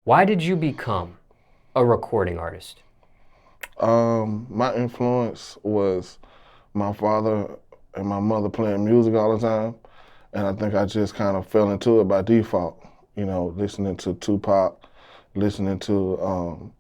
Why did you become a recording artist? My influence was my father and my mother playing music all the time, and I think I just kind of fell into it by default. You know, listening to Tupac, listening to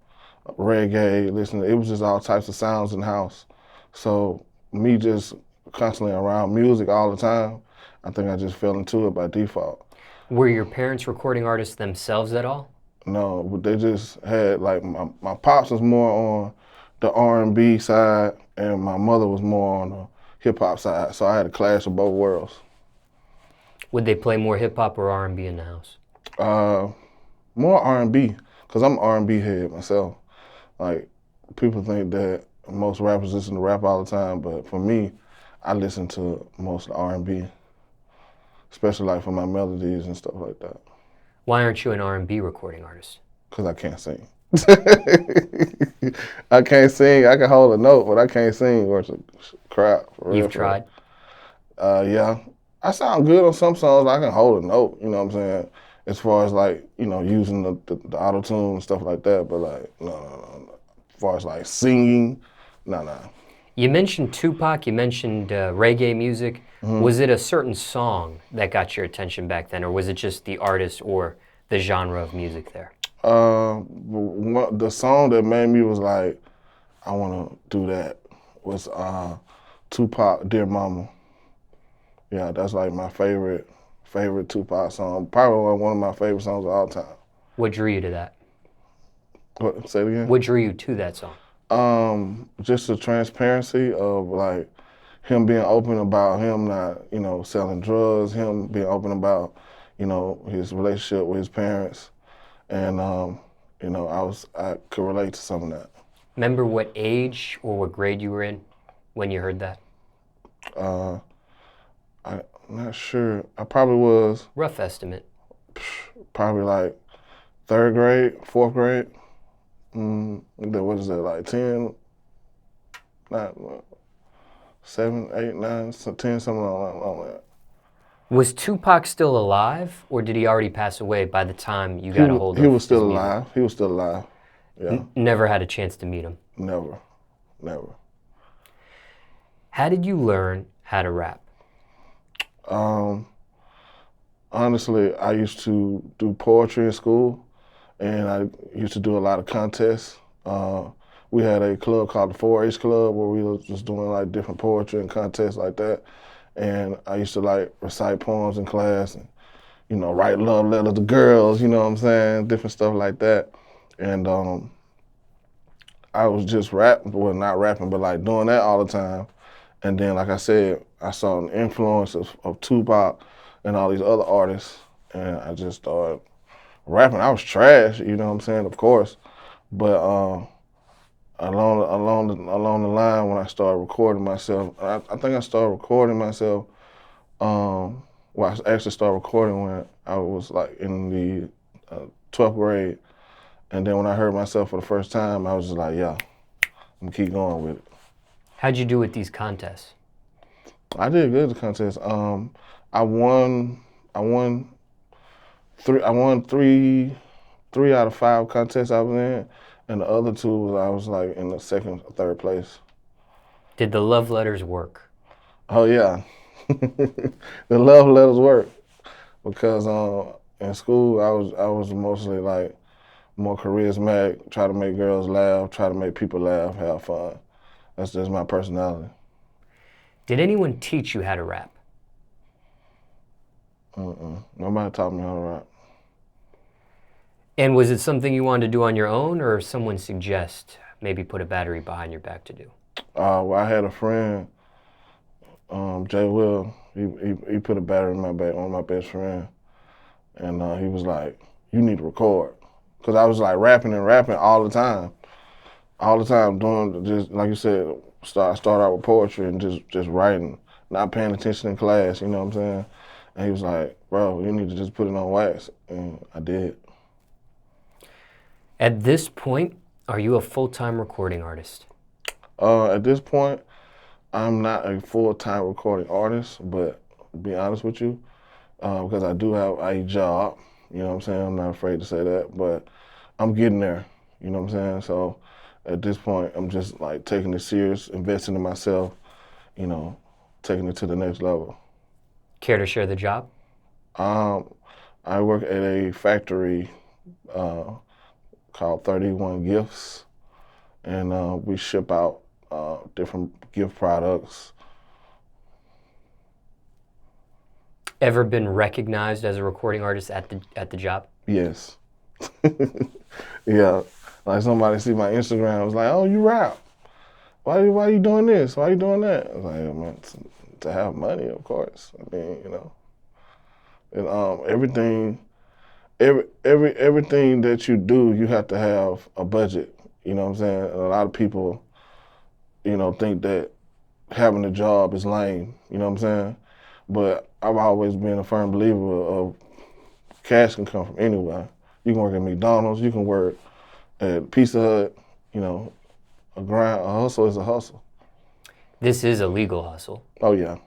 reggae, listening. It was just all types of sounds in the house. So me just constantly around music all the time, I think I just fell into it by default. Were your parents recording artists themselves at all? No, but they just had like my pops was more on the R&B side, and my mother was more on the hip hop side. So I had a clash of both worlds. Would they play more hip hop or R&B in the house? Uh, More R&B, cause I'm R&B head myself. Like people think that most rappers listen to rap all the time, but for me, I listen to most R&B, especially like for my melodies and stuff like that. Why aren't you an R&B recording artist? Cause I can't sing. I can't sing. I can hold a note, but I can't sing worth of crap. For real, You've for real. tried. Yeah, I sound good on some songs. I can hold a note. You know what I'm saying? As far as like using the auto tune and stuff like that. But like no. As far as like singing, no. You mentioned Tupac, you mentioned reggae music. Was it a certain song that got your attention back then, or was it just the artist or the genre of music there? The song that made me was like, I want to do that was Tupac, Dear Mama. Yeah, that's like my favorite Tupac song. Probably one of my favorite songs of all time. What drew you to that? What, say it again? What drew you to that song? Just the transparency of like him being open about him not, selling drugs, him being open about, his relationship with his parents. And I could relate to some of that. Remember what age or what grade you were in when you heard that? Uh, I'm not sure. I probably was Rough estimate. probably like third grade, fourth grade. What is that, like 10, not 7, 8, 9, 10, something like that. Was Tupac still alive, or did he already pass away by the time you got a hold He of was his still music? alive. He was still alive. Yeah, Never had a chance to meet him. never. How did you learn how to rap? Um, Honestly, I used to do poetry in school, and I used to do a lot of contests. We had a club called the 4-H Club where we was just doing like different poetry and contests like that. And I used to like recite poems in class and, write love letters to girls, you know what I'm saying? Different stuff like that. And I was just rapping, well, not rapping, but like doing that all the time. And then, like I said, I saw an influence of Tupac and all these other artists, and I just started rapping. I was trash, you know what I'm saying, of course. But along the line, when I started recording myself, I think I started recording myself. Well, I actually started recording when I was like in the 12th grade, and then when I heard myself for the first time, I was just like, yeah, I'm gonna keep going with it. How'd you do with these contests? I did good at the contest. I won. I won three. I won three out of 5 contests I was in, and the other 2 I was like in the second, or third place. Did the love letters work? Oh yeah, the love letters work because in school I was mostly like more charismatic, try to make girls laugh, try to make people laugh, have fun. That's just my personality. Did anyone teach you how to rap? Nobody taught me how to rap. And was it something you wanted to do on your own, or someone suggest maybe put a battery behind your back to do? Well, I had a friend, Jay Will. He put a battery in my back, one of my best friends, and he was like, "You need to record," because I was like rapping and rapping all the time doing just like you said. Start out with poetry and just writing, not paying attention in class. You know what I'm saying? And he was like, "Bro, you need to just put it on wax," and I did. At this point, are you a full-time recording artist? At this point, I'm not a full-time recording artist, but to be honest with you, because I do have a job. You know what I'm saying? I'm not afraid to say that, but I'm getting there. You know what I'm saying? So at this point, I'm just like taking it serious, investing in myself, you know, taking it to the next level. Care to share the job? I work at a factory called 31 Gifts, and we ship out different gift products. Ever been recognized as a recording artist at the job? Yes. Yeah. Like somebody see my Instagram, was like, "Oh, you rap? Why you doing this? Why you doing that?" I was like, "Oh, man, to have money, of course. I mean, you know, and everything that you do, you have to have a budget. You know what I'm saying? And a lot of people, you know, think that having a job is lame. You know what I'm saying? But I've always been a firm believer of cash can come from anywhere. You can work at McDonald's, you can work at Pizza Hut. You know, a hustle is a hustle. This is a legal hustle. Oh yeah.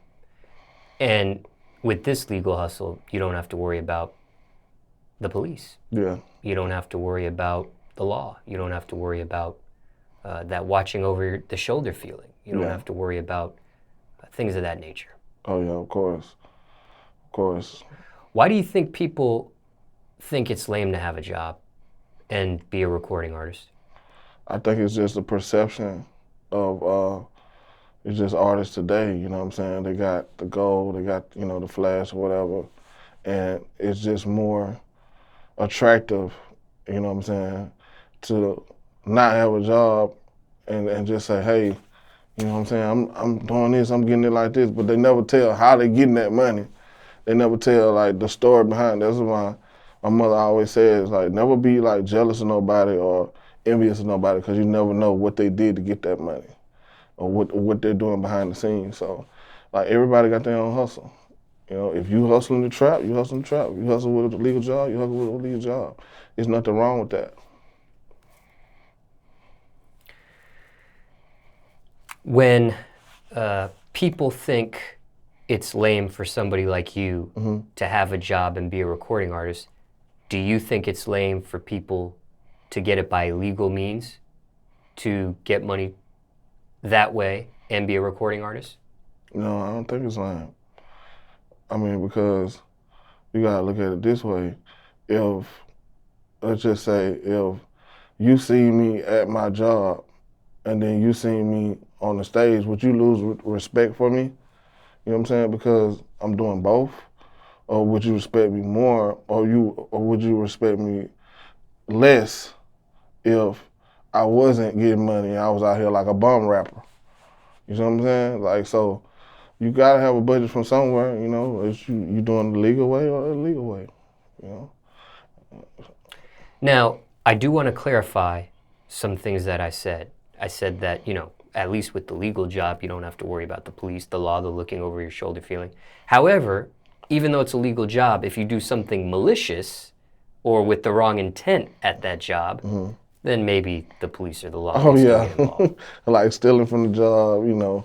And with this legal hustle, you don't have to worry about the police. Yeah. You don't have to worry about the law. You don't have to worry about that watching over the shoulder feeling. You don't have to worry about things of that nature. Oh yeah, of course. Of course. Why do you think people think it's lame to have a job and be a recording artist? I think it's just a perception of it's just artists today, you know what I'm saying? They got the gold, they got, you know, the flash or whatever, and it's just more attractive, you know what I'm saying, to not have a job and just say, hey, you know what I'm saying, I'm doing this, I'm getting it like this, but they never tell how they getting that money. They never tell like the story behind it. That's why my mother always says, like, never be like jealous of nobody or envious of nobody, because you never know what they did to get that money or what they're doing behind the scenes. So like everybody got their own hustle. You know, if you hustle in the trap, you hustle in the trap. If you hustle with a legal job, you hustle with a legal job. There's nothing wrong with that. When people think it's lame for somebody like you to have a job and be a recording artist, do you think it's lame for people to get it by legal means, to get money that way and be a recording artist? No, I don't think it's lame. I mean, because you gotta look at it this way. If, let's just say, if you see me at my job and then you see me on the stage, would you lose respect for me? You know what I'm saying? Because I'm doing both? Or would you respect me more, or would you respect me less if I wasn't getting money and I was out here like a bum rapper? You know what I'm saying? Like, so you gotta have a budget from somewhere, you know, if you doing the legal way or the illegal way, you know? Now, I do want to clarify some things that I said. I said that, you know, at least with the legal job, you don't have to worry about the police, the law, the looking over your shoulder feeling. However, even though it's a legal job, if you do something malicious or with the wrong intent at that job, then maybe the police or the law Oh can yeah, get involved. like stealing from the job, you know,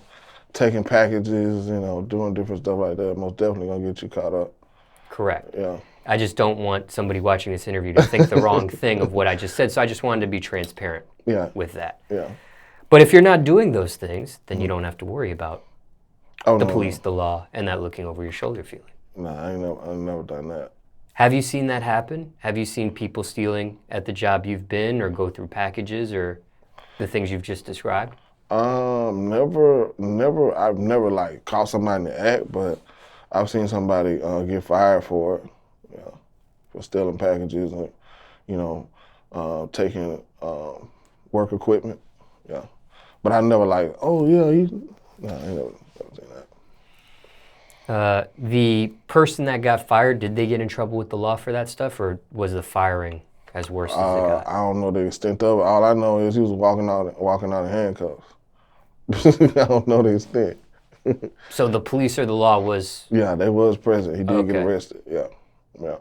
taking packages, you know, doing different stuff like that, most definitely gonna get you caught up. Correct. Yeah. I just don't want somebody watching this interview to think the wrong thing of what I just said, so I just wanted to be transparent with that. Yeah. But if you're not doing those things, then you don't have to worry about the No, police, the law, and that looking over your shoulder feeling. No, I've never done that. Have you seen that happen? Have you seen people stealing at the job you've been, or go through packages, or the things you've just described? Never. I've never like caught somebody in the act, but I've seen somebody get fired for it, for stealing packages and, you know, taking work equipment. Yeah, but I never like, oh yeah, no, I ain't never seen that. The person that got fired, did they get in trouble with the law for that stuff, or was the firing as worse as it got? I don't know the extent of it. All I know is he was walking out in handcuffs. I don't know the extent. So the police or the law was... Yeah, they was present. He did get Okay. arrested. Yeah, yeah.